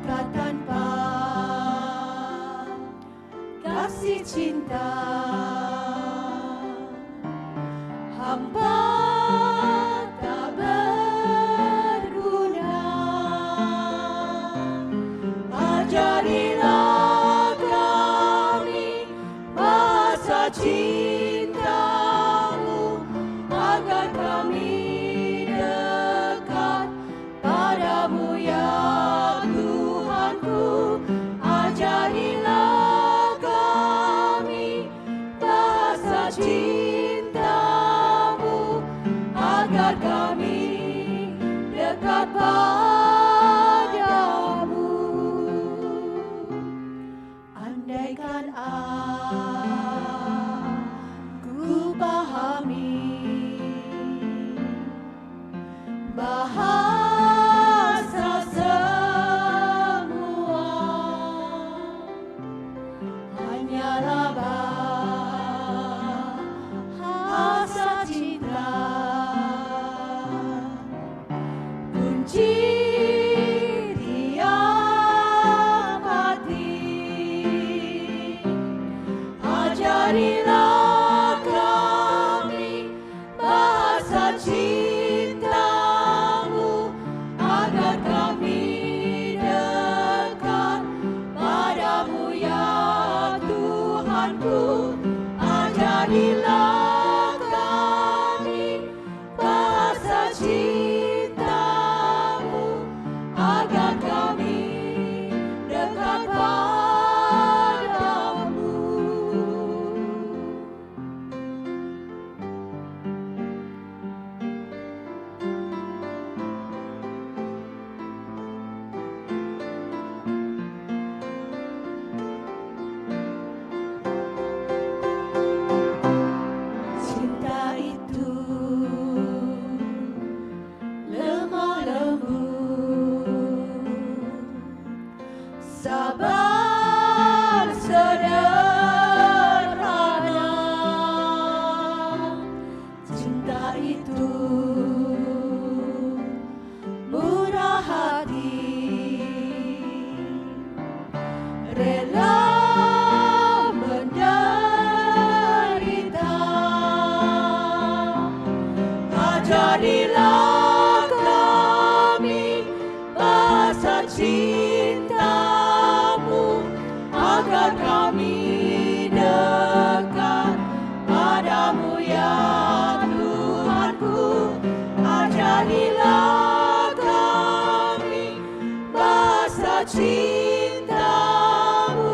dekat tanpa kasih cinta. Hamba tak berguna. Ajarilah kami bahasa cinta-Mu, agar kami dekat padamu ya Tuhanku. Ajarilah kami bahasa cinta-Mu, agar kami dekat padamu. Andaikan aku pahami bahasa semua, hanyalah bahasa cinta. Kunci tiap hati, ajarilah kami bahasa cinta-Mu, agar kami dekat padamu ya Tuhanku. Ajarilah kami bahasa cinta-Mu, agar kami dekat padamu. Cinta itu lemah lembut, sabar sederhana. Cinta itu murah hati, rela menderita. Ajarilah kami bahasa cinta-Mu, agar kami dekat padamu ya Tuhanku. Ajarilah kami bahasa cinta-Mu,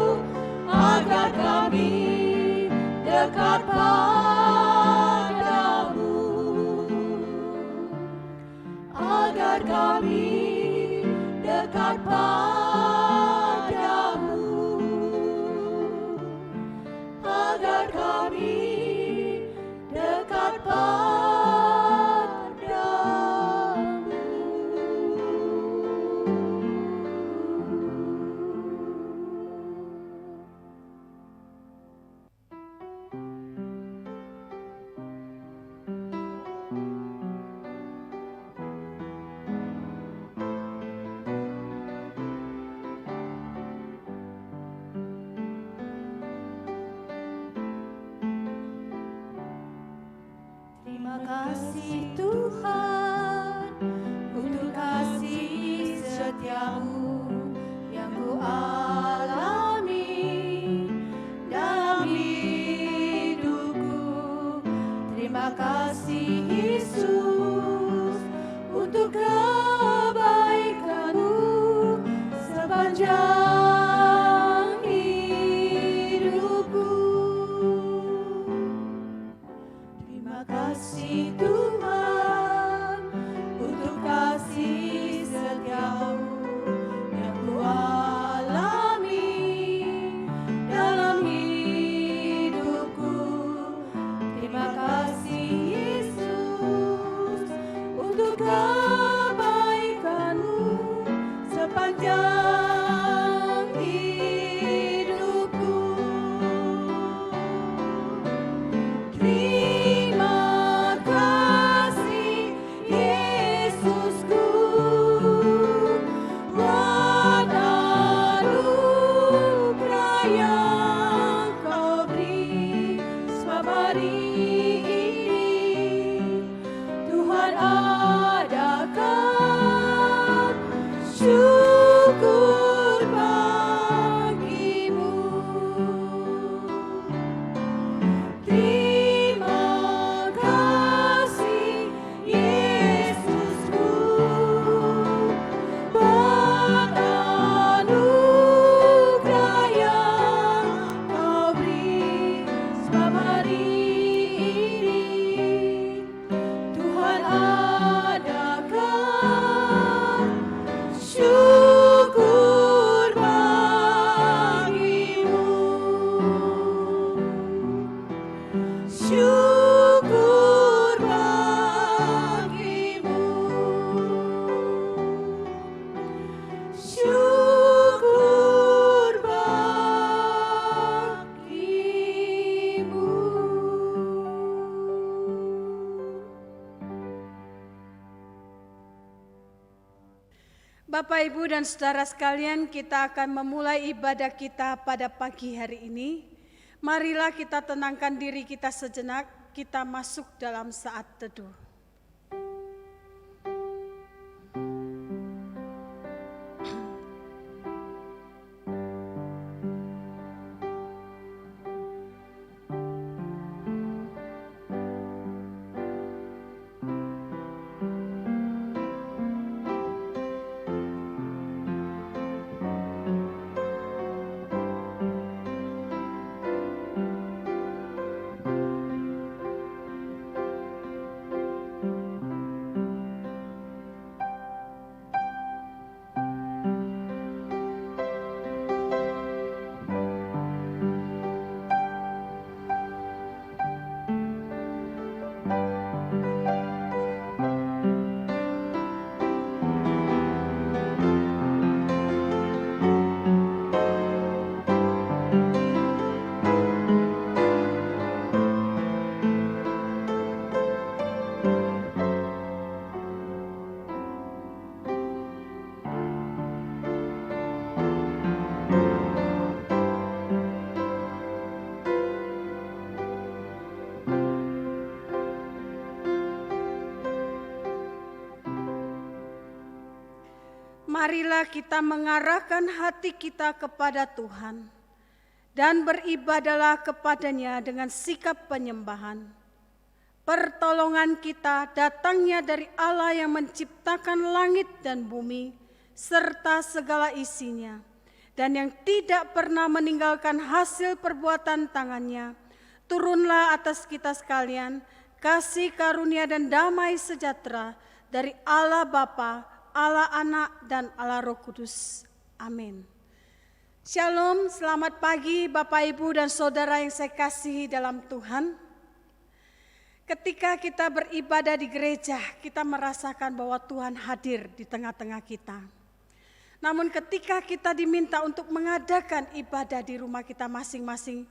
agar kami dekat padamu, agar kami dekat padamu, agar kami dekat padamu. Terima kasih Tuhan untuk kasih setia-Mu yang ku alami dalam hidupku. Terima kasih Yesus untuk kebaikan-Mu sepanjang hidupku. Terima kasih Tuhan untuk kasih setia-Mu yang ku alami dalam hidupku. Terima kasih Yesus untuk kebaikan-Mu sepanjang Bapak, Ibu, dan saudara sekalian, kita akan memulai ibadah kita pada pagi hari ini. Marilah kita tenangkan diri kita sejenak, kita masuk dalam saat teduh. Marilah kita mengarahkan hati kita kepada Tuhan dan beribadahlah kepadanya dengan sikap penyembahan. Pertolongan kita datangnya dari Allah yang menciptakan langit dan bumi serta segala isinya, dan yang tidak pernah meninggalkan hasil perbuatan tangannya. Turunlah atas kita sekalian kasih karunia dan damai sejahtera dari Allah Bapa, Allah Anak, dan Allah Roh Kudus. Amin. Shalom, selamat pagi Bapak, Ibu, dan saudara yang saya kasihi dalam Tuhan. Ketika kita beribadah di gereja, kita merasakan bahwa Tuhan hadir di tengah-tengah kita. Namun ketika kita diminta untuk mengadakan ibadah di rumah kita masing-masing,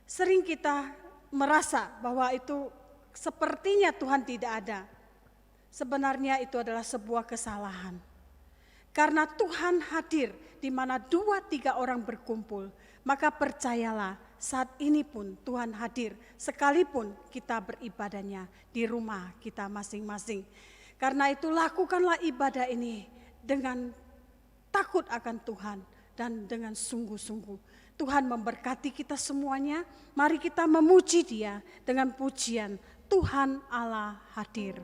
sering kita merasa bahwa itu sepertinya Tuhan tidak ada. Sebenarnya itu adalah sebuah kesalahan. Karena Tuhan hadir di mana 2-3 orang berkumpul, maka percayalah saat ini pun Tuhan hadir sekalipun kita beribadahnya di rumah kita masing-masing. Karena itu lakukanlah ibadah ini dengan takut akan Tuhan dan dengan sungguh-sungguh. Tuhan memberkati kita semuanya. Mari kita memuji Dia dengan pujian Tuhan Allah hadir.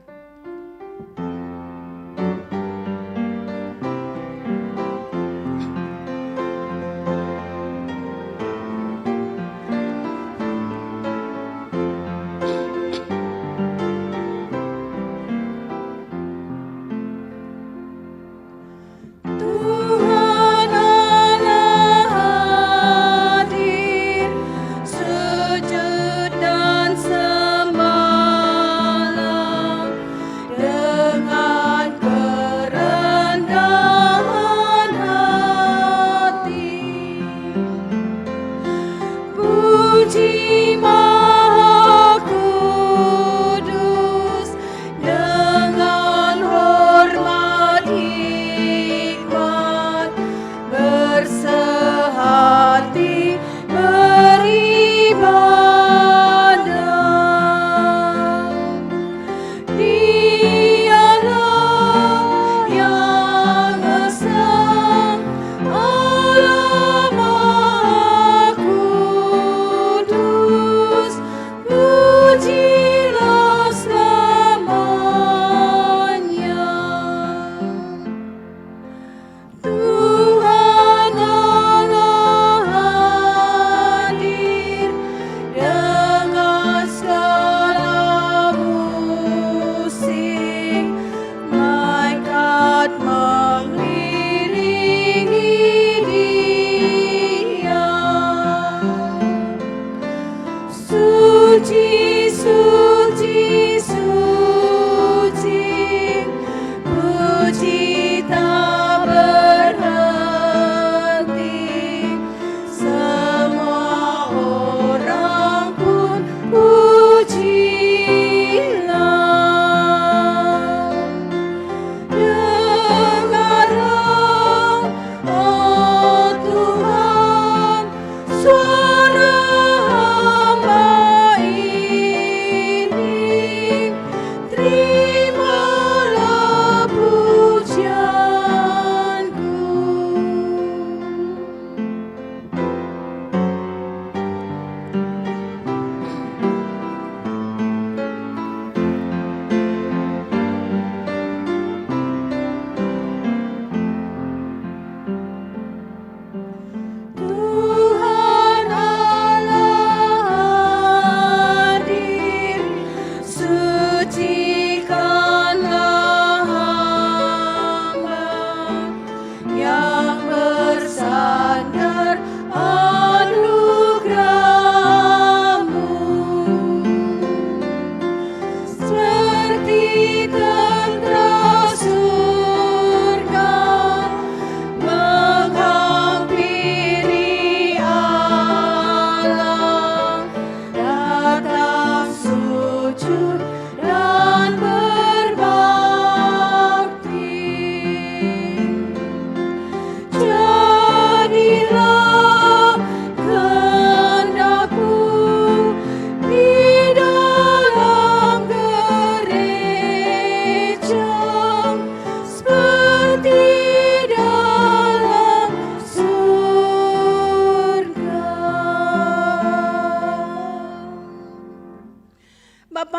Tuhan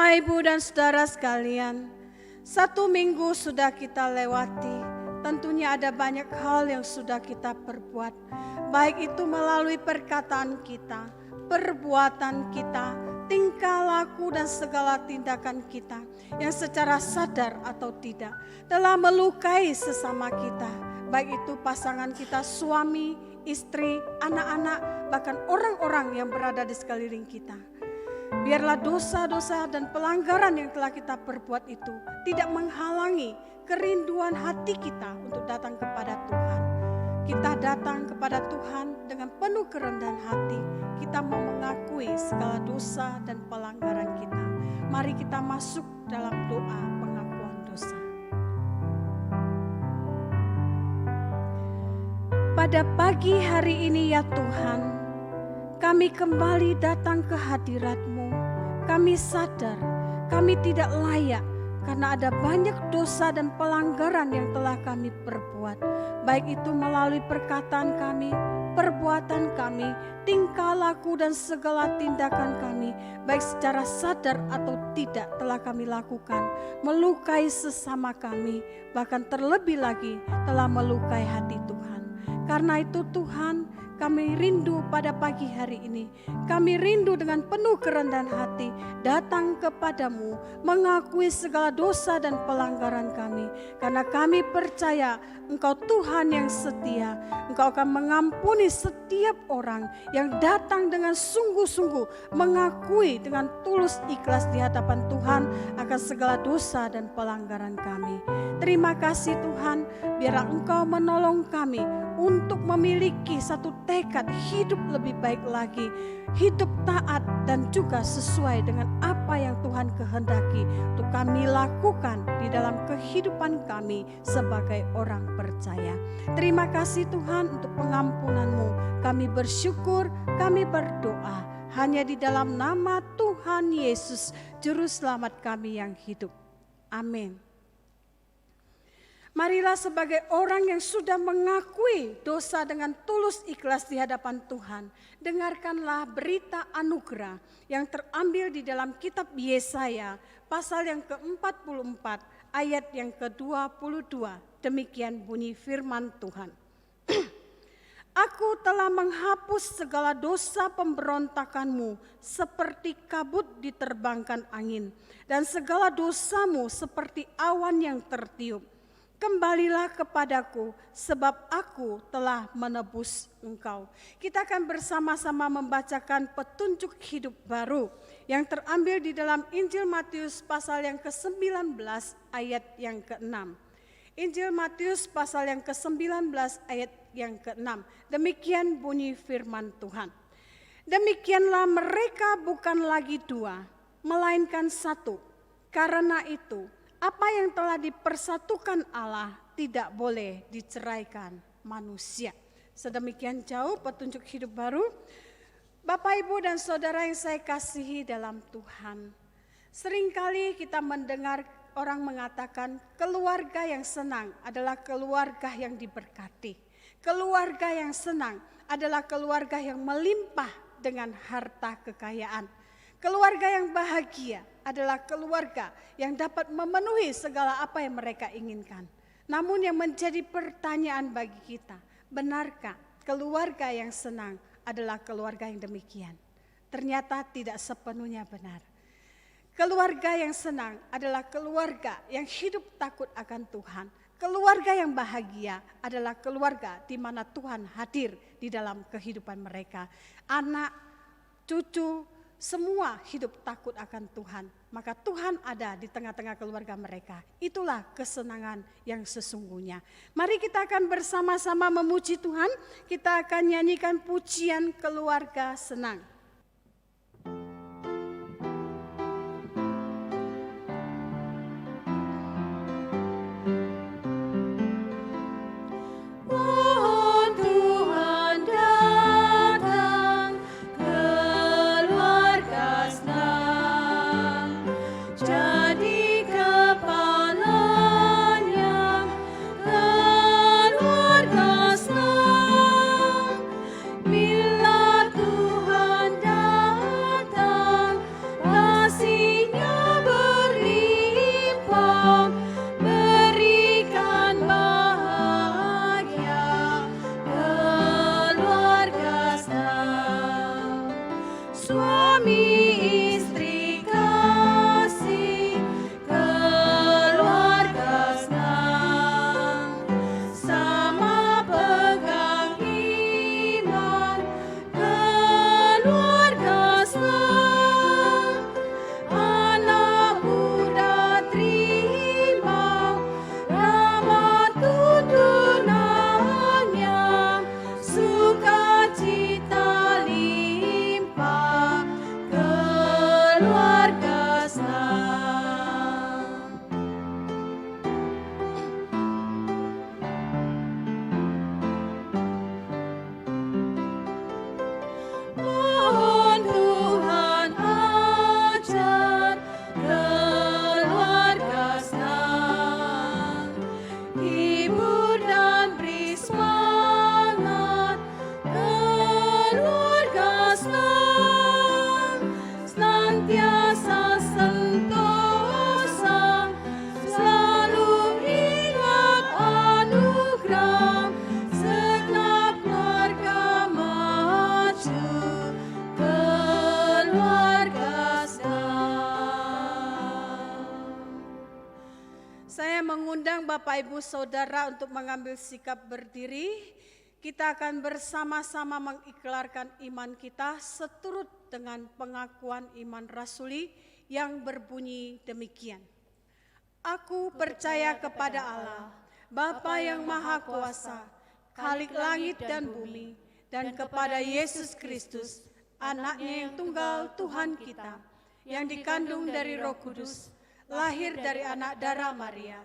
Bapak, Ibu, dan saudara sekalian, 1 minggu sudah kita lewati. Tentunya ada banyak hal yang sudah kita perbuat, baik itu melalui perkataan kita, perbuatan kita, tingkah laku dan segala tindakan kita yang secara sadar atau tidak telah melukai sesama kita, baik itu pasangan kita, suami, istri, anak-anak, bahkan orang-orang yang berada di sekeliling kita. Biarlah dosa-dosa dan pelanggaran yang telah kita perbuat itu tidak menghalangi kerinduan hati kita untuk datang kepada Tuhan. Kita datang kepada Tuhan dengan penuh kerendahan hati. Kita mau mengakui segala dosa dan pelanggaran kita. Mari kita masuk dalam doa pengakuan dosa. Pada pagi hari ini ya Tuhan, kami kembali datang ke hadirat-Mu. Kami sadar kami tidak layak karena ada banyak dosa dan pelanggaran yang telah kami perbuat. Baik itu melalui perkataan kami, perbuatan kami, tingkah laku dan segala tindakan kami, baik secara sadar atau tidak telah kami lakukan, melukai sesama kami, bahkan terlebih lagi telah melukai hati Tuhan. Karena itu Tuhan, kami rindu pada pagi hari ini. Kami rindu dengan penuh kerendahan hati datang kepadamu, mengakui segala dosa dan pelanggaran kami. Karena kami percaya Engkau Tuhan yang setia. Engkau akan mengampuni setiap orang yang datang dengan sungguh-sungguh, mengakui dengan tulus ikhlas di hadapan Tuhan akan segala dosa dan pelanggaran kami. Terima kasih Tuhan, biarlah Engkau menolong kami untuk memiliki satu tekad hidup lebih baik lagi, hidup taat dan juga sesuai dengan apa yang Tuhan kehendaki untuk kami lakukan di dalam kehidupan kami sebagai orang percaya. Terima kasih Tuhan untuk pengampunan-Mu. Kami bersyukur, kami berdoa hanya di dalam nama Tuhan Yesus, Juru Selamat kami yang hidup. Amin. Marilah sebagai orang yang sudah mengakui dosa dengan tulus ikhlas di hadapan Tuhan, dengarkanlah berita anugerah yang terambil di dalam kitab Yesaya pasal yang ke-44 ayat yang ke-22. Demikian bunyi firman Tuhan. Aku telah menghapus segala dosa pemberontakanmu seperti kabut diterbangkan angin, dan segala dosamu seperti awan yang tertiup. Kembalilah kepadaku sebab aku telah menebus engkau. Kita akan bersama-sama membacakan petunjuk hidup baru yang terambil di dalam Injil Matius pasal yang ke-19 ayat yang ke-6. Injil Matius pasal yang ke-19 ayat yang ke-6. Demikian bunyi firman Tuhan. Demikianlah mereka bukan lagi dua, melainkan satu. Karena itu, apa yang telah dipersatukan Allah tidak boleh diceraikan manusia. Sedemikian jauh petunjuk hidup baru. Bapak, Ibu, dan saudara yang saya kasihi dalam Tuhan. Seringkali kita mendengar orang mengatakan keluarga yang senang adalah keluarga yang diberkati. Keluarga yang senang adalah keluarga yang melimpah dengan harta kekayaan. Keluarga yang bahagia adalah keluarga yang dapat memenuhi segala apa yang mereka inginkan. Namun yang menjadi pertanyaan bagi kita, benarkah keluarga yang senang adalah keluarga yang demikian? Ternyata tidak sepenuhnya benar. Keluarga yang senang adalah keluarga yang hidup takut akan Tuhan. Keluarga yang bahagia adalah keluarga di mana Tuhan hadir di dalam kehidupan mereka. Anak, cucu, semua hidup takut akan Tuhan, maka Tuhan ada di tengah-tengah keluarga mereka. Itulah kesenangan yang sesungguhnya. Mari kita akan bersama-sama memuji Tuhan. Kita akan nyanyikan pujian keluarga senang. Bila Tuhan Bapak Ibu Saudara untuk mengambil sikap berdiri. Kita akan bersama-sama mengiklarkan iman kita seturut dengan pengakuan iman rasuli yang berbunyi demikian. Aku percaya kepada Allah, Bapa yang Maha Kuasa, Khalik langit dan bumi, dan kepada Yesus Kristus, Anaknya yang tunggal Tuhan kita, yang dikandung dari Roh Kudus, lahir dari anak darah Maria,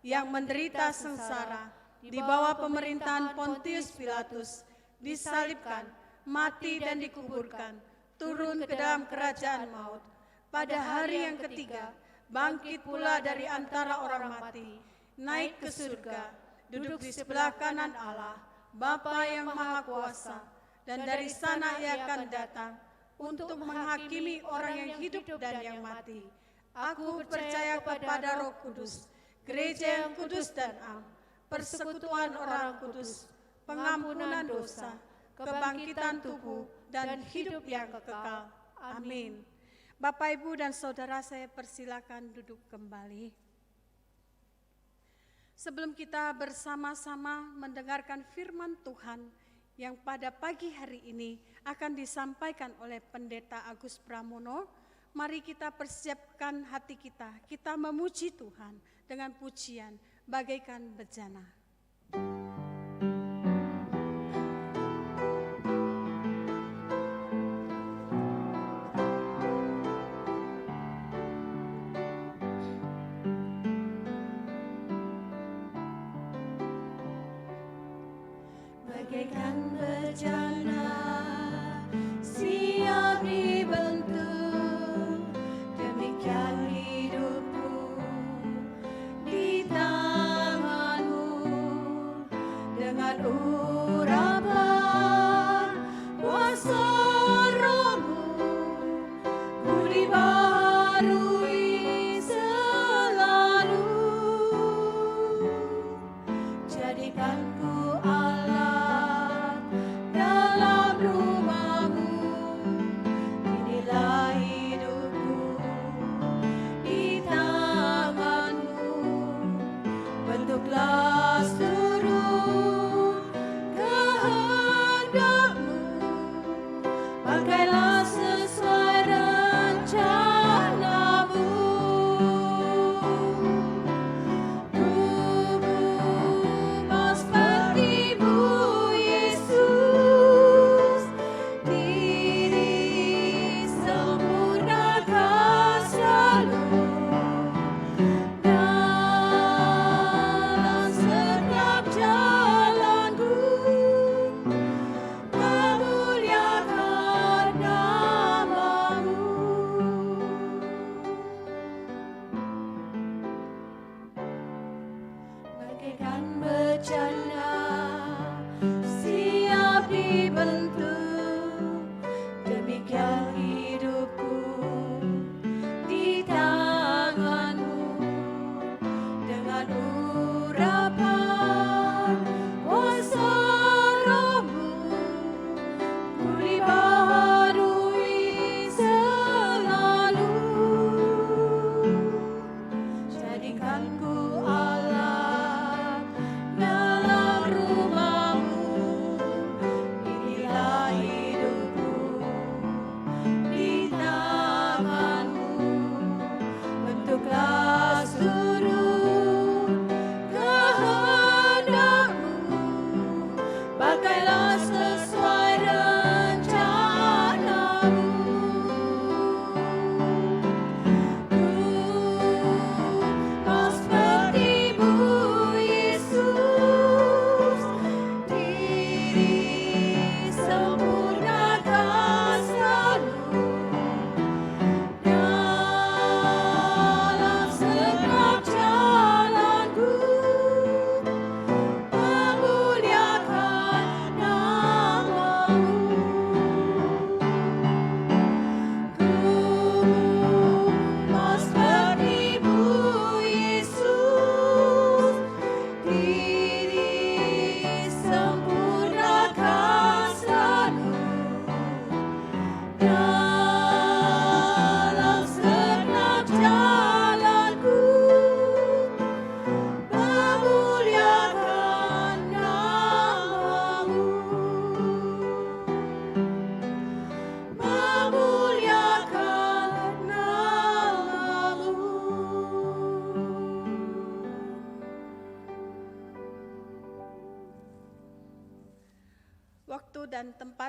yang menderita sengsara, di bawah pemerintahan Pontius Pilatus, disalibkan, mati dan dikuburkan, turun ke dalam kerajaan maut. Pada hari yang ketiga, bangkit pula dari antara orang mati, naik ke surga, duduk di sebelah kanan Allah, Bapa yang Maha Kuasa, dan dari sana Ia akan datang untuk menghakimi orang yang hidup dan yang mati. Aku percaya kepada Roh Kudus, gereja yang kudus dan am, persekutuan orang kudus, pengampunan dosa, kebangkitan tubuh, dan hidup yang kekal. Amin. Bapak, Ibu, dan Saudara, saya persilakan duduk kembali. Sebelum kita bersama-sama mendengarkan firman Tuhan yang pada pagi hari ini akan disampaikan oleh Pendeta Agus Pramono, mari kita persiapkan hati kita. Kita memuji Tuhan dengan pujian bagaikan bejana. Bagaikan bejana siap dibentuk, demikian hidupku di tanganmu.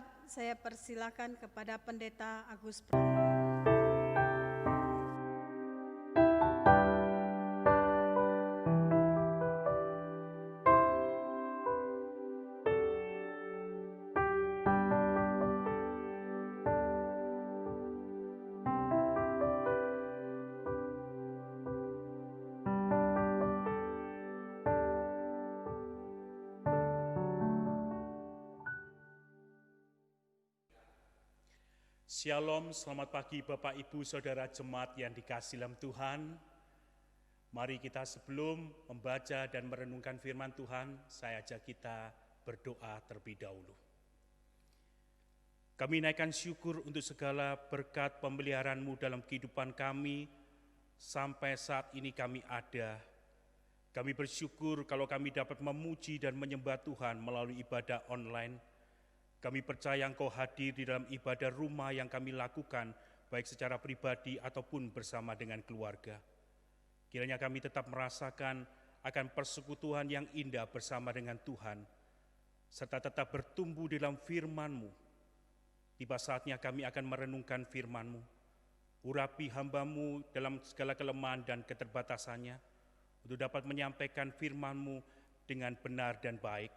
sahabat, saya persilakan kepada Pendeta Agus Pramono. Shalom, selamat pagi Bapak Ibu Saudara Jemaat yang dikasihi dalam Tuhan. Mari kita sebelum membaca dan merenungkan firman Tuhan, saya ajak kita berdoa terlebih dahulu. Kami naikkan syukur untuk segala berkat pemeliharaan-Mu dalam kehidupan kami, sampai saat ini kami ada. Kami bersyukur kalau kami dapat memuji dan menyembah Tuhan melalui ibadah online. Kami percaya Engkau hadir di dalam ibadah rumah yang kami lakukan, baik secara pribadi ataupun bersama dengan keluarga. Kiranya kami tetap merasakan akan persekutuan yang indah bersama dengan Tuhan, serta tetap bertumbuh dalam firman-Mu. Tiba saatnya kami akan merenungkan firman-Mu. Urapi hamba-Mu dalam segala kelemahan dan keterbatasannya, untuk dapat menyampaikan firman-Mu dengan benar dan baik,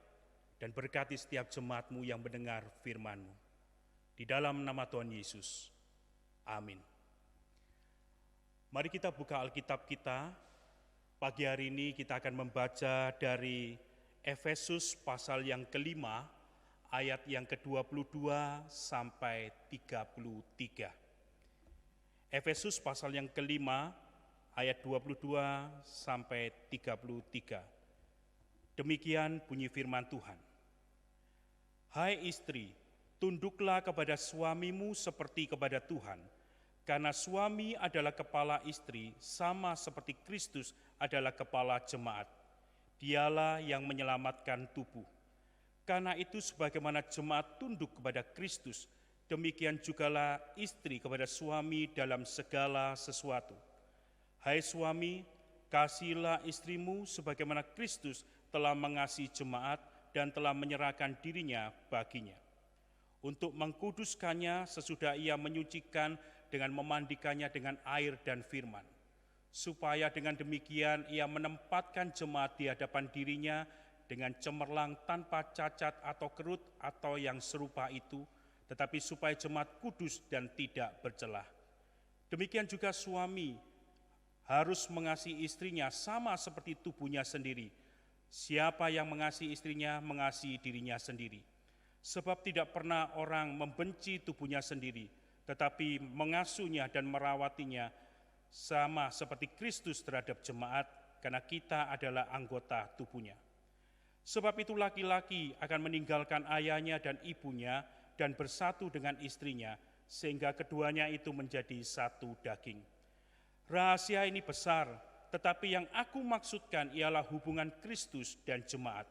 dan berkati setiap jemaat-Mu yang mendengar firman-Mu. Di dalam nama Tuhan Yesus, amin. Mari kita buka Alkitab kita. Pagi hari ini kita akan membaca dari Efesus pasal yang kelima, ayat yang ke-22 sampai 33. Efesus pasal yang kelima, ayat 22 sampai 33. Demikian bunyi firman Tuhan. Hai istri, tunduklah kepada suamimu seperti kepada Tuhan, karena suami adalah kepala istri, sama seperti Kristus adalah kepala jemaat. Dialah yang menyelamatkan tubuh. Karena itu sebagaimana jemaat tunduk kepada Kristus, demikian jugalah istri kepada suami dalam segala sesuatu. Hai suami, kasihilah istrimu sebagaimana Kristus telah mengasihi jemaat dan telah menyerahkan dirinya baginya, untuk mengkuduskannya sesudah ia menyucikan dengan memandikannya dengan air dan firman, supaya dengan demikian ia menempatkan jemaat di hadapan dirinya dengan cemerlang tanpa cacat atau kerut atau yang serupa itu, tetapi supaya jemaat kudus dan tidak bercelah. Demikian juga suami harus mengasihi istrinya sama seperti tubuhnya sendiri. Siapa yang mengasihi istrinya, mengasihi dirinya sendiri. Sebab tidak pernah orang membenci tubuhnya sendiri, tetapi mengasuhnya dan merawatinya sama seperti Kristus terhadap jemaat, karena kita adalah anggota tubuhnya. Sebab itu laki-laki akan meninggalkan ayahnya dan ibunya dan bersatu dengan istrinya, sehingga keduanya itu menjadi satu daging. Rahasia ini besar, tetapi yang aku maksudkan ialah hubungan Kristus dan jemaat.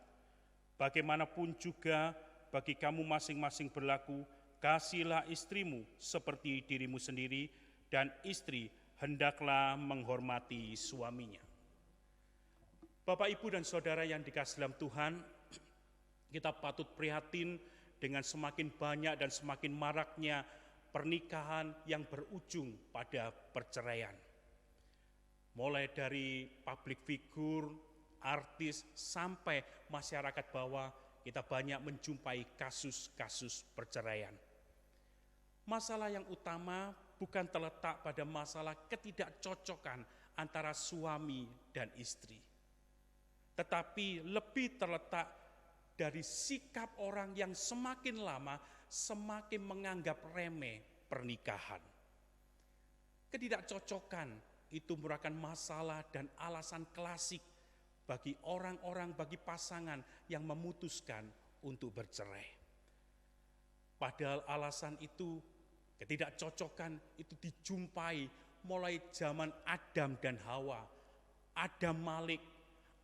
Bagaimanapun juga bagi kamu masing-masing berlaku, kasihilah istrimu seperti dirimu sendiri, dan istri hendaklah menghormati suaminya. Bapak, Ibu, dan Saudara yang dikasihi dalam Tuhan, kita patut prihatin dengan semakin banyak dan semakin maraknya pernikahan yang berujung pada perceraian. Mulai dari public figure, artis, sampai masyarakat bawah, kita banyak menjumpai kasus-kasus perceraian. Masalah yang utama bukan terletak pada masalah ketidakcocokan antara suami dan istri, tetapi lebih terletak dari sikap orang yang semakin lama semakin menganggap remeh pernikahan. Ketidakcocokan itu merupakan masalah dan alasan klasik bagi orang-orang, bagi pasangan yang memutuskan untuk bercerai. Padahal alasan itu, ketidakcocokan itu dijumpai mulai zaman Adam dan Hawa, Adam Malik,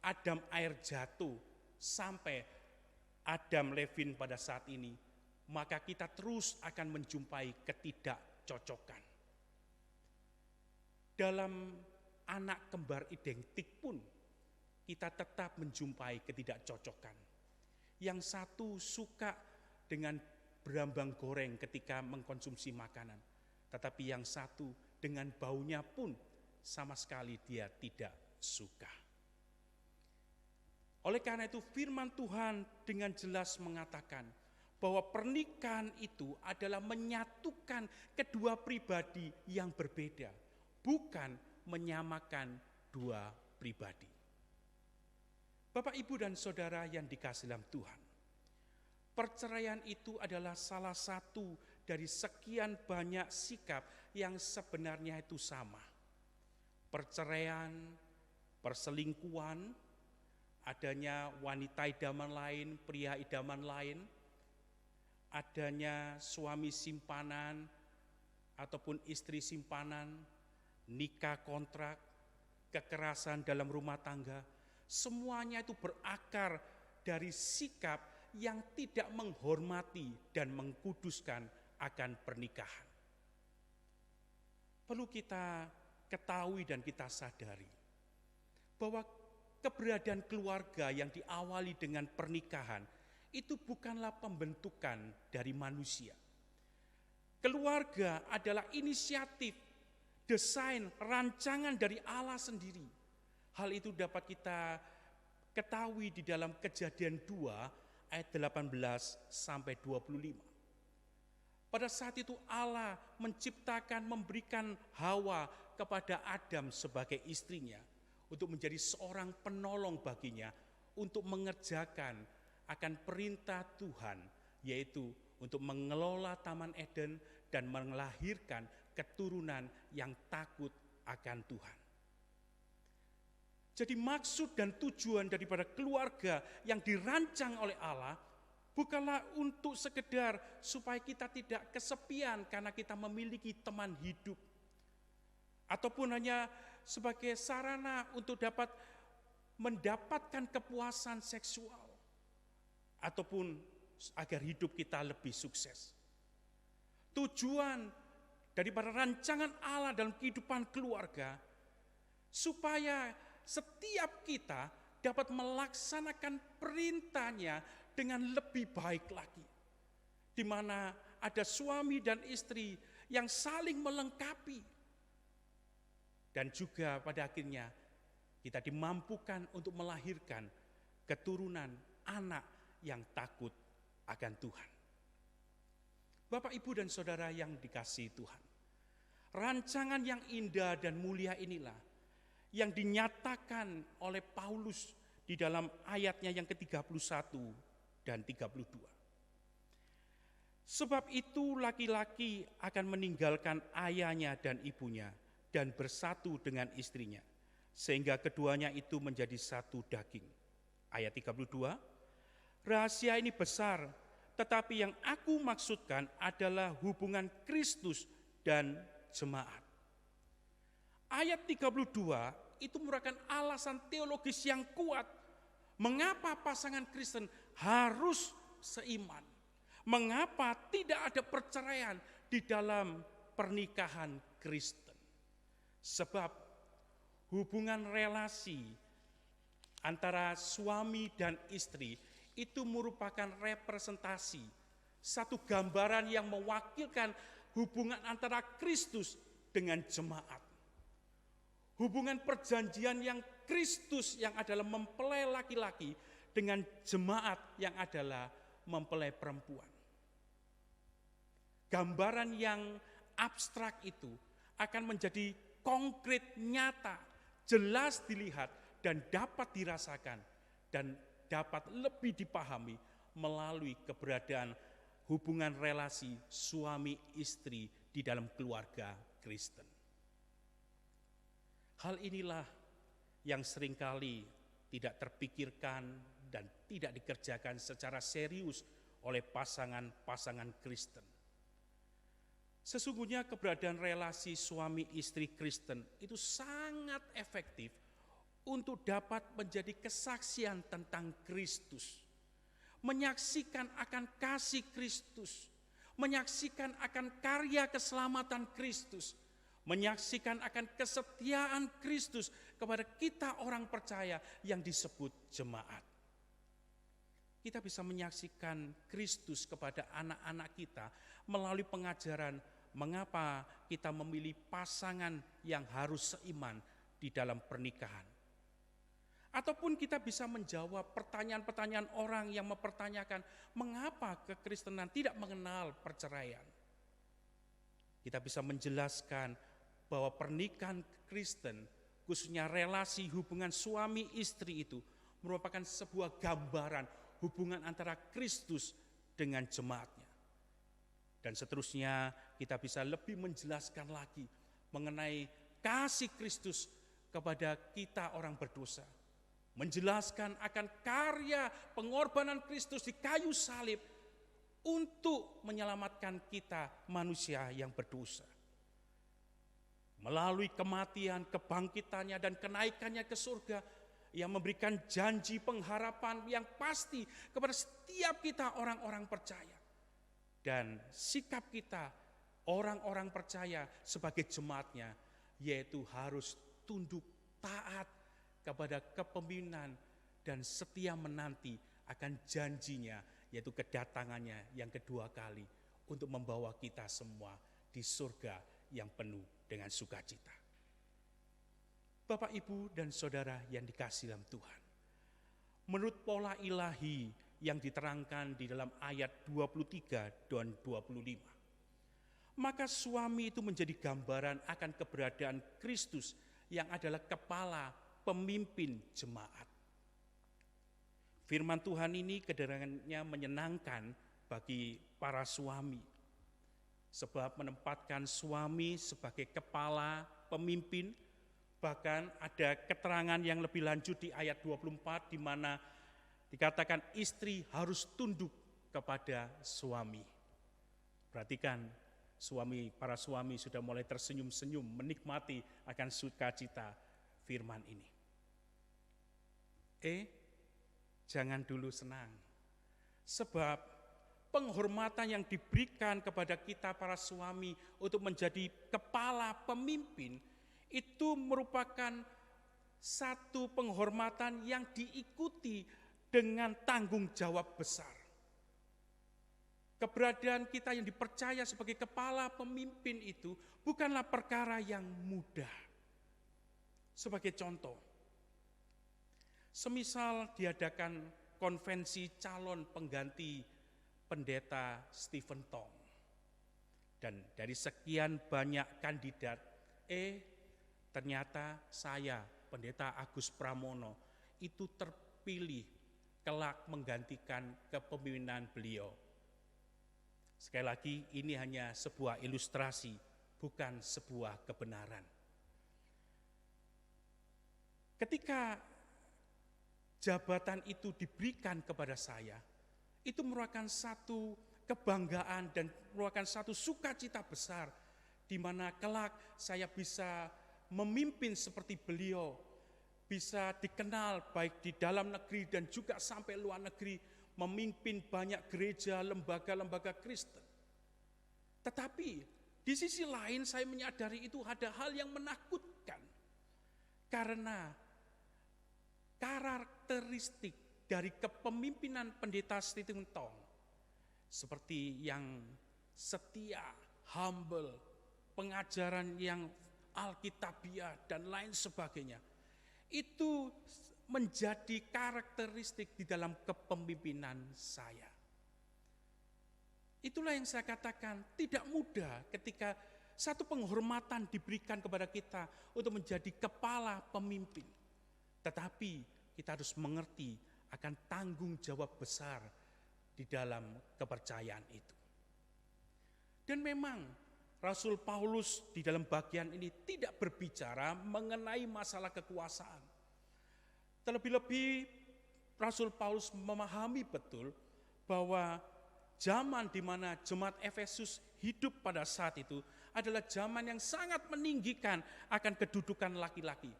Adam air jatuh, sampai Adam Levin pada saat ini. Maka kita terus akan menjumpai ketidakcocokan. Dalam anak kembar identik pun kita tetap menjumpai ketidakcocokan. Yang satu suka dengan berambang goreng ketika mengkonsumsi makanan. Tetapi yang satu dengan baunya pun sama sekali dia tidak suka. Oleh karena itu firman Tuhan dengan jelas mengatakan bahwa pernikahan itu adalah menyatukan kedua pribadi yang berbeda, bukan menyamakan dua pribadi. Bapak, Ibu, dan Saudara yang dikasihi dalam Tuhan, perceraian itu adalah salah satu dari sekian banyak sikap yang sebenarnya itu sama. Perceraian, perselingkuhan, adanya wanita idaman lain, pria idaman lain, adanya suami simpanan ataupun istri simpanan, nikah kontrak, kekerasan dalam rumah tangga, semuanya itu berakar dari sikap yang tidak menghormati dan mengkuduskan akan pernikahan. Perlu kita ketahui dan kita sadari bahwa keberadaan keluarga yang diawali dengan pernikahan itu bukanlah pembentukan dari manusia. Keluarga adalah inisiatif, desain, rancangan dari Allah sendiri. Hal itu dapat kita ketahui di dalam Kejadian 2 ayat 18 sampai 25. Pada saat itu Allah menciptakan, memberikan Hawa kepada Adam sebagai istrinya untuk menjadi seorang penolong baginya untuk mengerjakan akan perintah Tuhan, yaitu untuk mengelola Taman Eden dan melahirkan keturunan yang takut akan Tuhan. Jadi maksud dan tujuan daripada keluarga yang dirancang oleh Allah bukanlah untuk sekedar supaya kita tidak kesepian karena kita memiliki teman hidup, ataupun hanya sebagai sarana untuk dapat mendapatkan kepuasan seksual, ataupun agar hidup kita lebih sukses. Tujuan daripada rancangan Allah dalam kehidupan keluarga supaya setiap kita dapat melaksanakan perintahnya dengan lebih baik lagi, di mana ada suami dan istri yang saling melengkapi, dan juga pada akhirnya kita dimampukan untuk melahirkan keturunan anak yang takut akan Tuhan. Bapak, Ibu, dan Saudara yang dikasihi Tuhan, rancangan yang indah dan mulia inilah yang dinyatakan oleh Paulus di dalam ayatnya yang ke-31 dan 32. Sebab itu laki-laki akan meninggalkan ayahnya dan ibunya dan bersatu dengan istrinya, sehingga keduanya itu menjadi satu daging. Ayat 32, rahasia ini besar, tetapi yang aku maksudkan adalah hubungan Kristus dan jemaat. Ayat 32 itu merupakan alasan teologis yang kuat mengapa pasangan Kristen harus seiman. Mengapa tidak ada perceraian di dalam pernikahan Kristen. Sebab hubungan relasi antara suami dan istri itu merupakan representasi, satu gambaran yang mewakilkan hubungan antara Kristus dengan jemaat. Hubungan perjanjian yang Kristus yang adalah mempelai laki-laki dengan jemaat yang adalah mempelai perempuan. Gambaran yang abstrak itu akan menjadi konkret, nyata, jelas dilihat dan dapat dirasakan dan dapat lebih dipahami melalui keberadaan hubungan relasi suami istri di dalam keluarga Kristen. Hal inilah yang seringkali tidak terpikirkan dan tidak dikerjakan secara serius oleh pasangan-pasangan Kristen. Sesungguhnya keberadaan relasi suami istri Kristen itu sangat efektif untuk dapat menjadi kesaksian tentang Kristus, menyaksikan akan kasih Kristus, menyaksikan akan karya keselamatan Kristus, menyaksikan akan kesetiaan Kristus kepada kita orang percaya yang disebut jemaat. kita bisa menyaksikan Kristus kepada anak-anak kita melalui pengajaran mengapa kita memilih pasangan yang harus seiman di dalam pernikahan. Ataupun kita bisa menjawab pertanyaan-pertanyaan orang yang mempertanyakan mengapa kekristenan tidak mengenal perceraian. Kita bisa menjelaskan bahwa pernikahan Kristen, khususnya relasi hubungan suami istri itu merupakan sebuah gambaran hubungan antara Kristus dengan jemaatnya. Dan seterusnya kita bisa lebih menjelaskan lagi mengenai kasih Kristus kepada kita orang berdosa. Menjelaskan akan karya pengorbanan Kristus di kayu salib untuk menyelamatkan kita manusia yang berdosa. Melalui kematian, kebangkitannya dan kenaikannya ke surga yang memberikan janji pengharapan yang pasti kepada setiap kita orang-orang percaya. Dan sikap kita orang-orang percaya sebagai jemaatnya yaitu harus tunduk taat kepada kepemimpinan dan setia menanti akan janjinya yaitu kedatangannya yang kedua kali untuk membawa kita semua di surga yang penuh dengan sukacita. Bapak, Ibu, dan Saudara yang dikasihi dalam Tuhan, menurut pola ilahi yang diterangkan di dalam ayat 23 dan 25, maka suami itu menjadi gambaran akan keberadaan Kristus yang adalah kepala pemimpin jemaat. Firman Tuhan ini kedengarannya menyenangkan bagi para suami, sebab menempatkan suami sebagai kepala pemimpin. Bahkan ada keterangan yang lebih lanjut di ayat 24 di mana dikatakan istri harus tunduk kepada suami. Perhatikan, para suami sudah mulai tersenyum-senyum menikmati akan sukacita firman ini. Jangan dulu senang, sebab penghormatan yang diberikan kepada kita para suami untuk menjadi kepala pemimpin itu merupakan satu penghormatan yang diikuti dengan tanggung jawab besar. Keberadaan kita yang dipercaya sebagai kepala pemimpin itu bukanlah perkara yang mudah. Sebagai contoh, semisal diadakan konvensi calon pengganti pendeta Stephen Tong, dan dari sekian banyak kandidat, ternyata saya, pendeta Agus Pramono, itu terpilih kelak menggantikan kepemimpinan beliau. Sekali lagi, ini hanya sebuah ilustrasi, bukan sebuah kebenaran. Ketika jabatan itu diberikan kepada saya, itu merupakan satu kebanggaan dan merupakan satu sukacita besar, di mana kelak saya bisa memimpin seperti beliau, bisa dikenal baik di dalam negeri dan juga sampai luar negeri, memimpin banyak gereja, lembaga-lembaga Kristen. Tetapi di sisi lain saya menyadari itu ada hal yang menakutkan, karena karakteristik dari kepemimpinan pendeta Stephen Tong seperti yang setia, humble, pengajaran yang alkitabiah dan lain sebagainya, itu menjadi karakteristik di dalam kepemimpinan saya. Itulah yang saya katakan tidak mudah ketika satu penghormatan diberikan kepada kita untuk menjadi kepala pemimpin. Tetapi kita harus mengerti akan tanggung jawab besar di dalam kepercayaan itu. Dan memang Rasul Paulus di dalam bagian ini tidak berbicara mengenai masalah kekuasaan. Terlebih-lebih Rasul Paulus memahami betul bahwa zaman di mana jemaat Efesus hidup pada saat itu adalah zaman yang sangat meninggikan akan kedudukan laki-laki.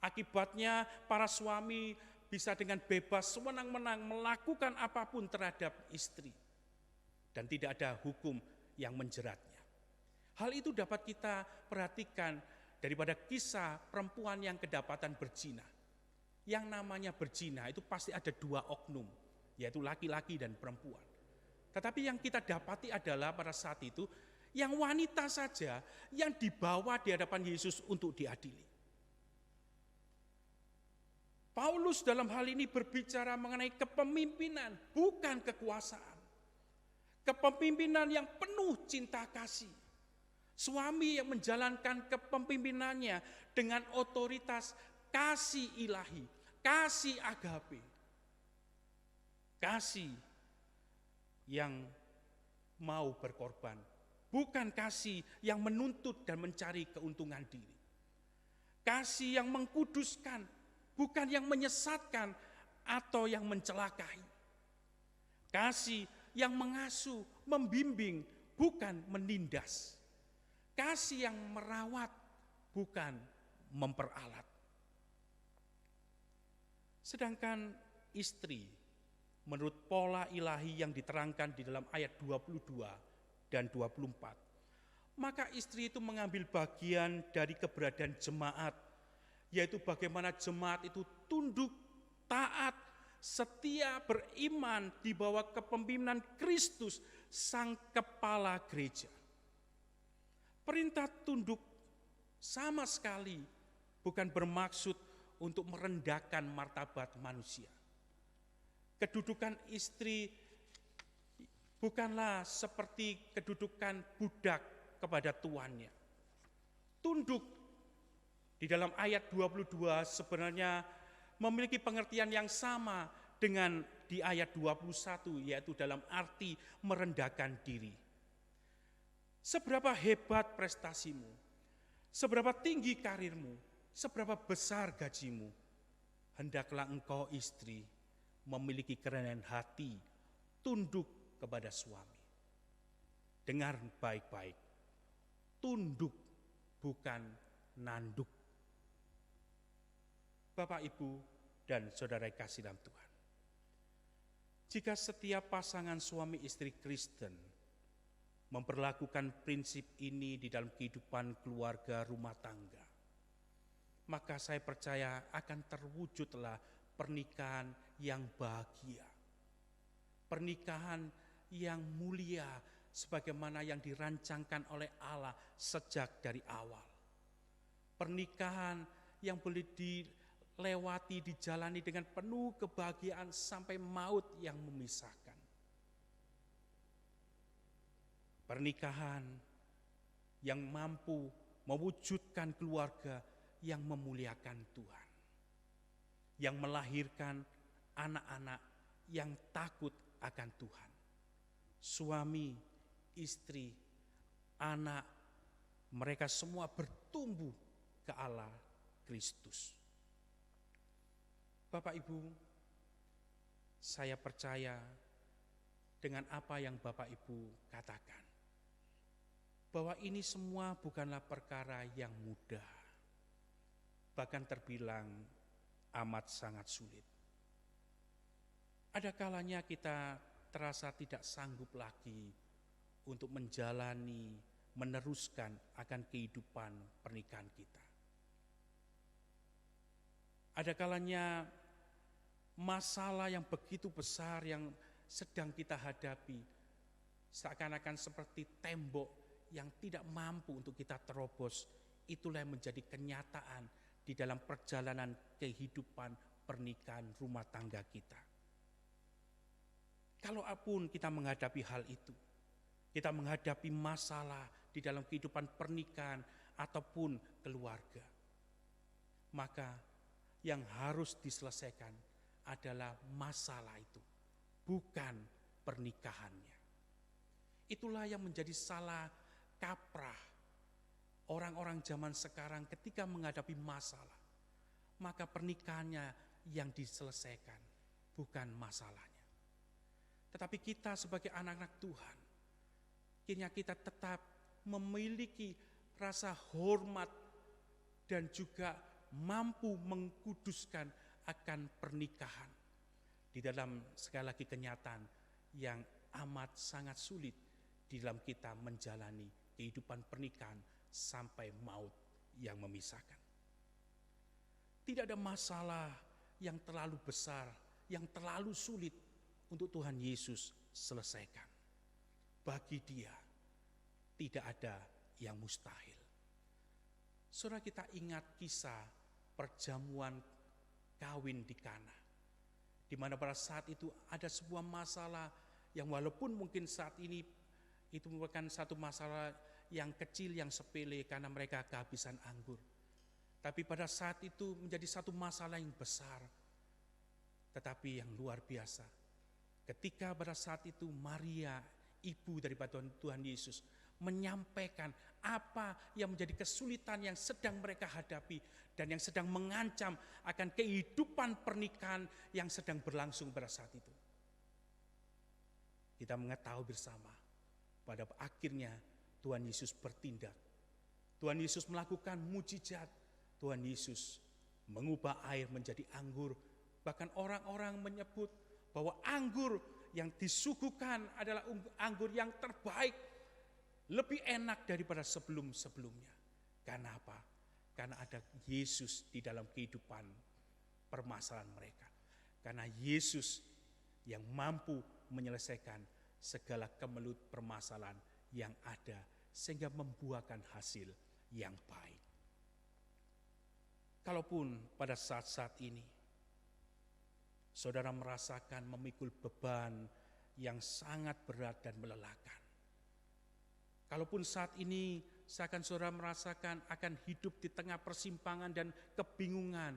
Akibatnya para suami bisa dengan bebas sewenang-wenang melakukan apapun terhadap istri. Dan tidak ada hukum yang menjeratnya. Hal itu dapat kita perhatikan daripada kisah perempuan yang kedapatan berzina. Yang namanya berzina itu pasti ada dua oknum. yaitu laki-laki dan perempuan. Tetapi yang kita dapati adalah pada saat itu, yang wanita saja yang dibawa di hadapan Yesus untuk diadili. Paulus dalam hal ini berbicara mengenai kepemimpinan, bukan kekuasaan. Kepemimpinan yang penuh cinta kasih. Suami yang menjalankan kepemimpinannya dengan otoritas kasih ilahi, kasih agape. Kasih yang mau berkorban, bukan kasih yang menuntut dan mencari keuntungan diri. Kasih yang mengkuduskan, bukan yang menyesatkan atau yang mencelakai. Kasih yang mengasuh, membimbing, bukan menindas. Kasih yang merawat, bukan memperalat. Sedangkan istri, menurut pola ilahi yang diterangkan di dalam ayat 22 dan 24, maka istri itu mengambil bagian dari keberadaan jemaat, yaitu bagaimana jemaat itu tunduk, taat, setia, beriman di bawah kepemimpinan Kristus, Sang Kepala Gereja. Perintah tunduk sama sekali bukan bermaksud untuk merendahkan martabat manusia. Kedudukan istri bukanlah seperti kedudukan budak kepada tuannya. Tunduk di dalam ayat 22 sebenarnya memiliki pengertian yang sama dengan di ayat 21, yaitu dalam arti merendahkan diri. Seberapa hebat prestasimu, seberapa tinggi karirmu, seberapa besar gajimu, hendaklah engkau istri memiliki kerendahan hati, tunduk kepada suami. Dengar baik-baik, tunduk bukan nanduk. Bapak, Ibu, dan saudara kasih dalam Tuhan. Jika setiap pasangan suami istri Kristen memperlakukan prinsip ini di dalam kehidupan keluarga rumah tangga, maka saya percaya akan terwujudlah pernikahan yang bahagia. Pernikahan yang mulia sebagaimana yang dirancangkan oleh Allah sejak dari awal. Pernikahan yang boleh dilewati, dijalani dengan penuh kebahagiaan sampai maut yang memisahkan. Pernikahan yang mampu mewujudkan keluarga yang memuliakan Tuhan, yang melahirkan anak-anak yang takut akan Tuhan. Suami, istri, anak, mereka semua bertumbuh ke Allah Kristus. Bapak Ibu, saya percaya dengan apa yang Bapak Ibu katakan, bahwa ini semua bukanlah perkara yang mudah, bahkan terbilang amat sangat sulit. Ada kalanya kita terasa tidak sanggup lagi untuk menjalani, meneruskan akan kehidupan pernikahan kita. Ada kalanya masalah yang begitu besar yang sedang kita hadapi seakan-akan seperti tembok yang tidak mampu untuk kita terobos. Itulah yang menjadi kenyataan di dalam perjalanan kehidupan pernikahan rumah tangga kita. Kalaupun kita menghadapi hal itu, kita menghadapi masalah di dalam kehidupan pernikahan ataupun keluarga, maka yang harus diselesaikan adalah masalah itu, bukan pernikahannya. Itulah yang menjadi salah kaprah orang-orang zaman sekarang ketika menghadapi masalah, maka pernikahannya yang diselesaikan, bukan masalahnya. Tetapi kita sebagai anak-anak Tuhan, kiranya kita tetap memiliki rasa hormat dan juga mampu mengkuduskan akan pernikahan di dalam sekali lagi kenyataan yang amat sangat sulit di dalam kita menjalani kehidupan pernikahan sampai maut yang memisahkan. Tidak ada masalah yang terlalu besar, yang terlalu sulit untuk Tuhan Yesus selesaikan. Bagi Dia tidak ada yang mustahil. Saudara, kita ingat kisah perjamuan kawin di Kana, di mana pada saat itu ada sebuah masalah yang walaupun mungkin saat ini itu merupakan satu masalah yang kecil, yang sepele karena mereka kehabisan anggur. Tapi pada saat itu menjadi satu masalah yang besar, tetapi yang luar biasa. Ketika pada saat itu Maria, ibu daripada Tuhan Yesus, menyampaikan apa yang menjadi kesulitan yang sedang mereka hadapi dan yang sedang mengancam akan kehidupan pernikahan yang sedang berlangsung pada saat itu. Kita mengetahui bersama, pada akhirnya Tuhan Yesus bertindak. Tuhan Yesus melakukan mujizat. Tuhan Yesus mengubah air menjadi anggur. Bahkan orang-orang menyebut bahwa anggur yang disuguhkan adalah anggur yang terbaik, lebih enak daripada sebelum-sebelumnya. Karena apa? Karena ada Yesus di dalam kehidupan permasalahan mereka. Karena Yesus yang mampu menyelesaikan segala kemelut permasalahan yang ada sehingga membuahkan hasil yang baik. Kalaupun pada saat-saat ini saudara merasakan memikul beban yang sangat berat dan melelahkan. Kalaupun saat ini seakan saudara merasakan akan hidup di tengah persimpangan dan kebingungan,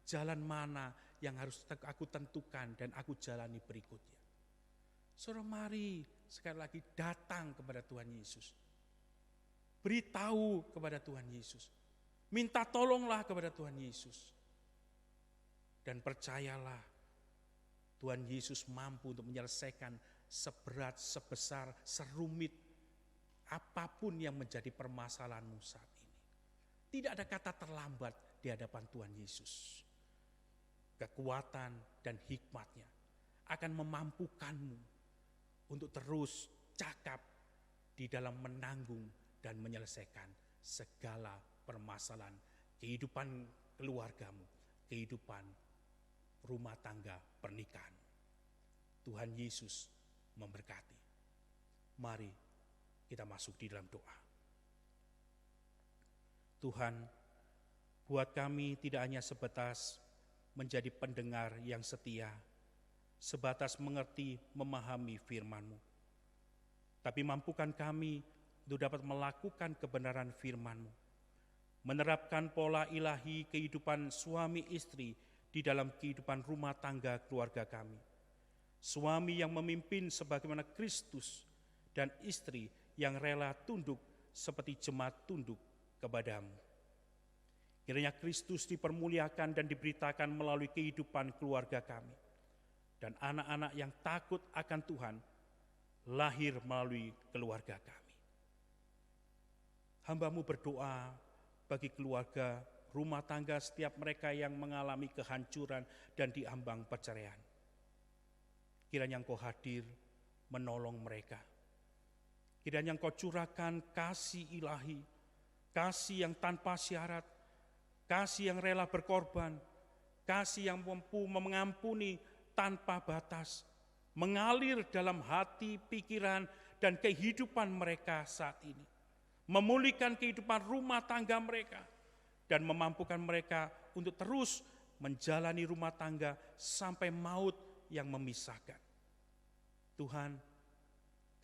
jalan mana yang harus aku tentukan dan aku jalani berikutnya. Saudara, mari sekali lagi datang kepada Tuhan Yesus. Beritahu kepada Tuhan Yesus. Minta tolonglah kepada Tuhan Yesus. Dan percayalah, Tuhan Yesus mampu untuk menyelesaikan seberat, sebesar, serumit apapun yang menjadi permasalahanmu saat ini. Tidak ada kata terlambat di hadapan Tuhan Yesus. Kekuatan dan hikmat-Nya akan memampukanmu untuk terus cakap di dalam menanggung dan menyelesaikan segala permasalahan kehidupan keluargamu, kehidupan rumah tangga pernikahan. Tuhan Yesus memberkati. Mari kita masuk di dalam doa. Tuhan, buat kami tidak hanya sebatas menjadi pendengar yang setia, sebatas mengerti, memahami firman-Mu, tapi mampukan kami untuk dapat melakukan kebenaran firman-Mu, menerapkan pola ilahi kehidupan suami istri di dalam kehidupan rumah tangga keluarga kami. Suami yang memimpin sebagaimana Kristus dan istri yang rela tunduk seperti jemaat tunduk kepadamu. Kiranya Kristus dipermuliakan dan diberitakan melalui kehidupan keluarga kami. Dan anak-anak yang takut akan Tuhan lahir melalui keluarga kami. Hamba-Mu berdoa bagi keluarga, rumah tangga setiap mereka yang mengalami kehancuran dan diambang perceraian. Kiranya Engkau hadir menolong mereka. Kiranya Engkau curahkan kasih ilahi, kasih yang tanpa syarat, kasih yang rela berkorban, kasih yang mampu mengampuni tanpa batas, mengalir dalam hati, pikiran, dan kehidupan mereka saat ini. Memulihkan kehidupan rumah tangga mereka, dan memampukan mereka untuk terus menjalani rumah tangga sampai maut yang memisahkan. Tuhan,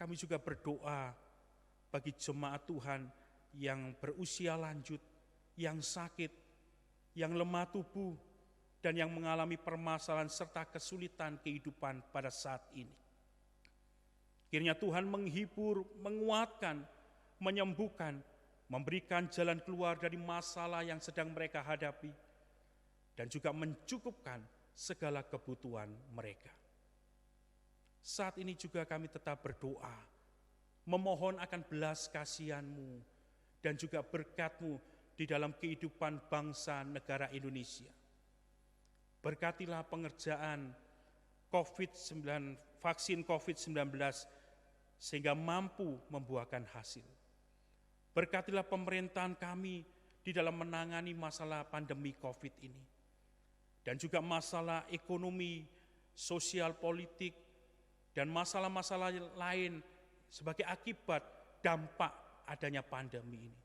kami juga berdoa bagi jemaat Tuhan yang berusia lanjut, yang sakit, yang lemah tubuh, dan yang mengalami permasalahan serta kesulitan kehidupan pada saat ini. Kiranya Tuhan menghibur, menguatkan, menyembuhkan, memberikan jalan keluar dari masalah yang sedang mereka hadapi, dan juga mencukupkan segala kebutuhan mereka. Saat ini juga kami tetap berdoa, memohon akan belas kasihan-Mu dan juga berkat-Mu di dalam kehidupan bangsa negara Indonesia. Berkatilah pengerjaan vaksin COVID-19 sehingga mampu membuahkan hasil. Berkatilah pemerintahan kami di dalam menangani masalah pandemi COVID ini. Dan juga masalah ekonomi, sosial, politik, dan masalah-masalah lain sebagai akibat dampak adanya pandemi ini.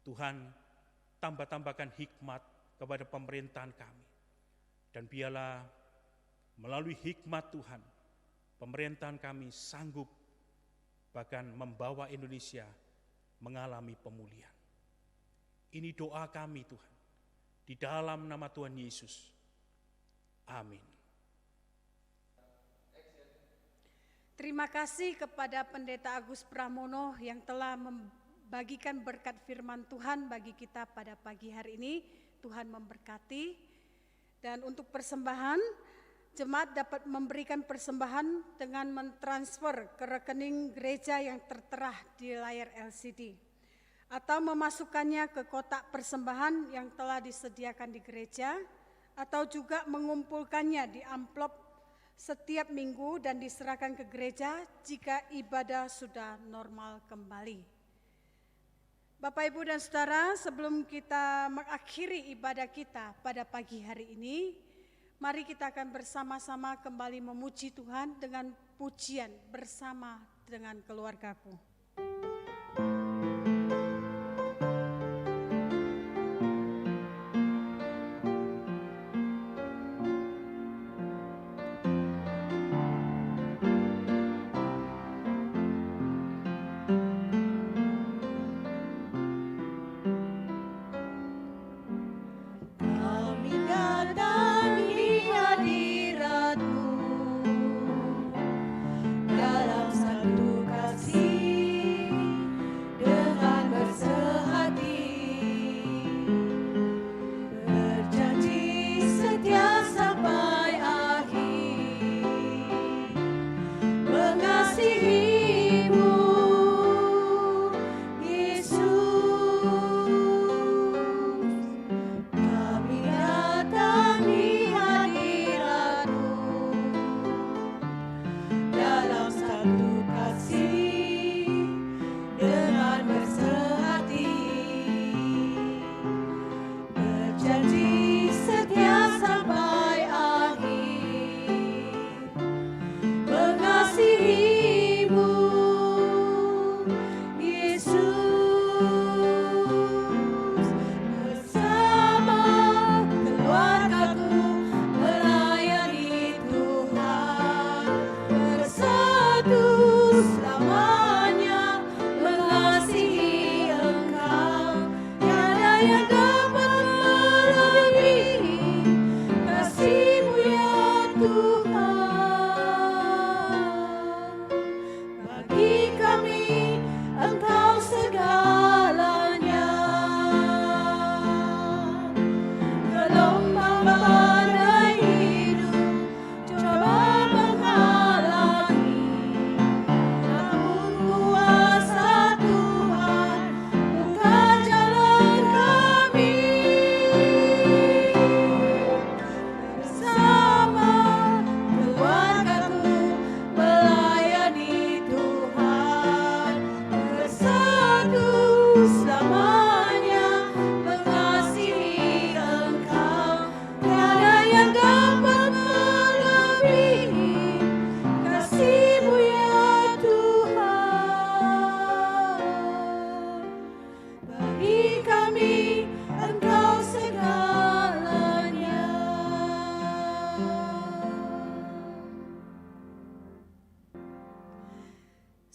Tuhan, tambah-tambahkan hikmat kepada pemerintahan kami. Dan biarlah melalui hikmat Tuhan, pemerintahan kami sanggup bahkan membawa Indonesia mengalami pemulihan. Ini doa kami Tuhan, di dalam nama Tuhan Yesus. Amin. Terima kasih kepada Pendeta Agus Pramono yang telah membagikan berkat firman Tuhan bagi kita pada pagi hari ini. Tuhan memberkati. Dan untuk persembahan, jemaat dapat memberikan persembahan dengan mentransfer ke rekening gereja yang tertera di layar LCD. Atau memasukkannya ke kotak persembahan yang telah disediakan di gereja, atau juga mengumpulkannya di amplop setiap minggu dan diserahkan ke gereja jika ibadah sudah normal kembali. Bapak, Ibu, dan Saudara, sebelum kita mengakhiri ibadah kita pada pagi hari ini, mari kita akan bersama-sama kembali memuji Tuhan dengan pujian bersama dengan keluargaku.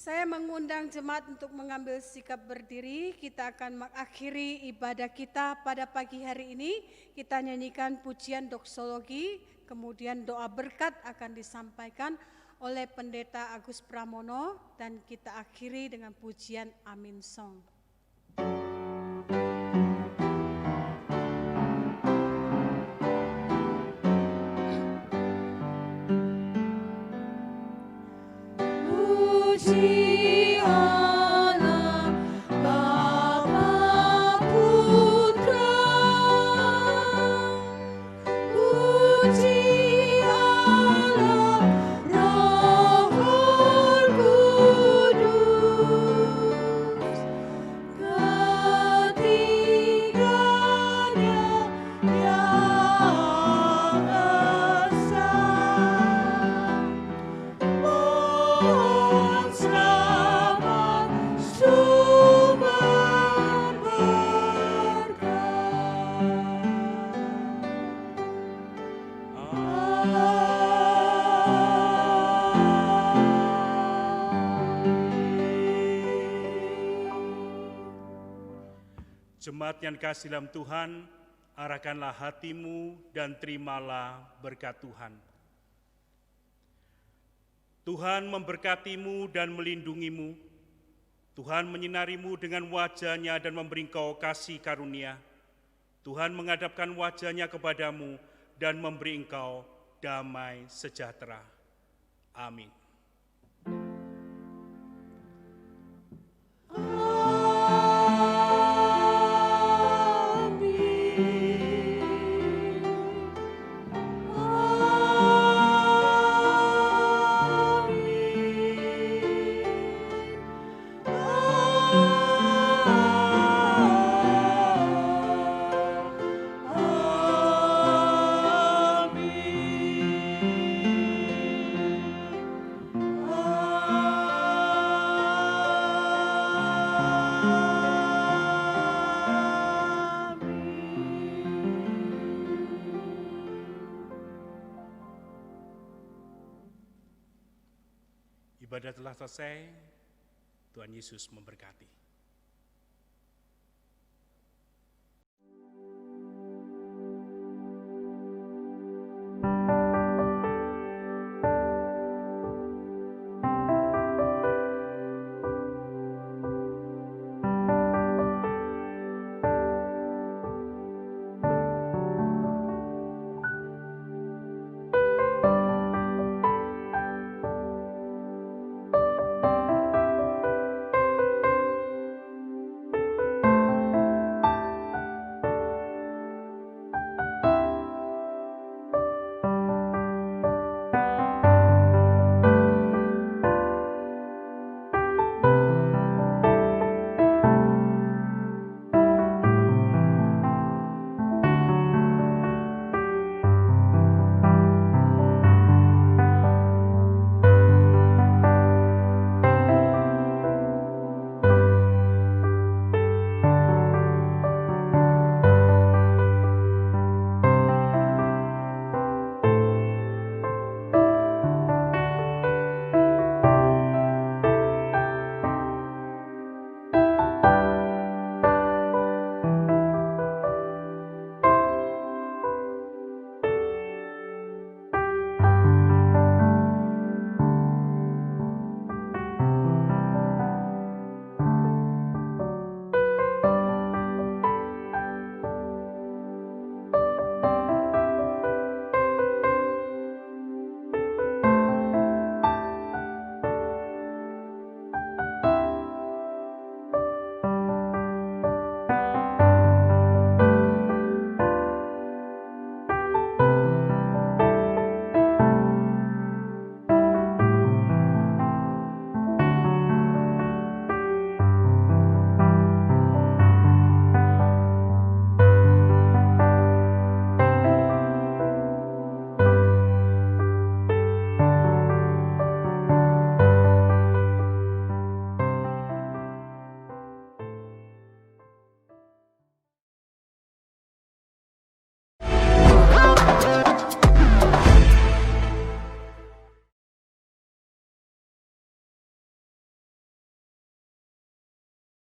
Saya mengundang jemaat untuk mengambil sikap berdiri. Kita akan mengakhiri ibadah kita pada pagi hari ini. Kita nyanyikan pujian doksologi, kemudian doa berkat akan disampaikan oleh Pendeta Agus Pramono, dan kita akhiri dengan pujian Amin Song. Puji Allah Bapa Putra, puji Allah Roh Kudus, Jemaat yang kasih dalam Tuhan, arahkanlah hatimu dan terimalah berkat Tuhan. Tuhan memberkatimu dan melindungimu. Tuhan menyinarimu dengan wajah-Nya dan memberi engkau kasih karunia. Tuhan menghadapkan wajah-Nya kepadamu dan memberi engkau damai sejahtera. Amin. Ibadah telah selesai. Tuhan Yesus memberkati.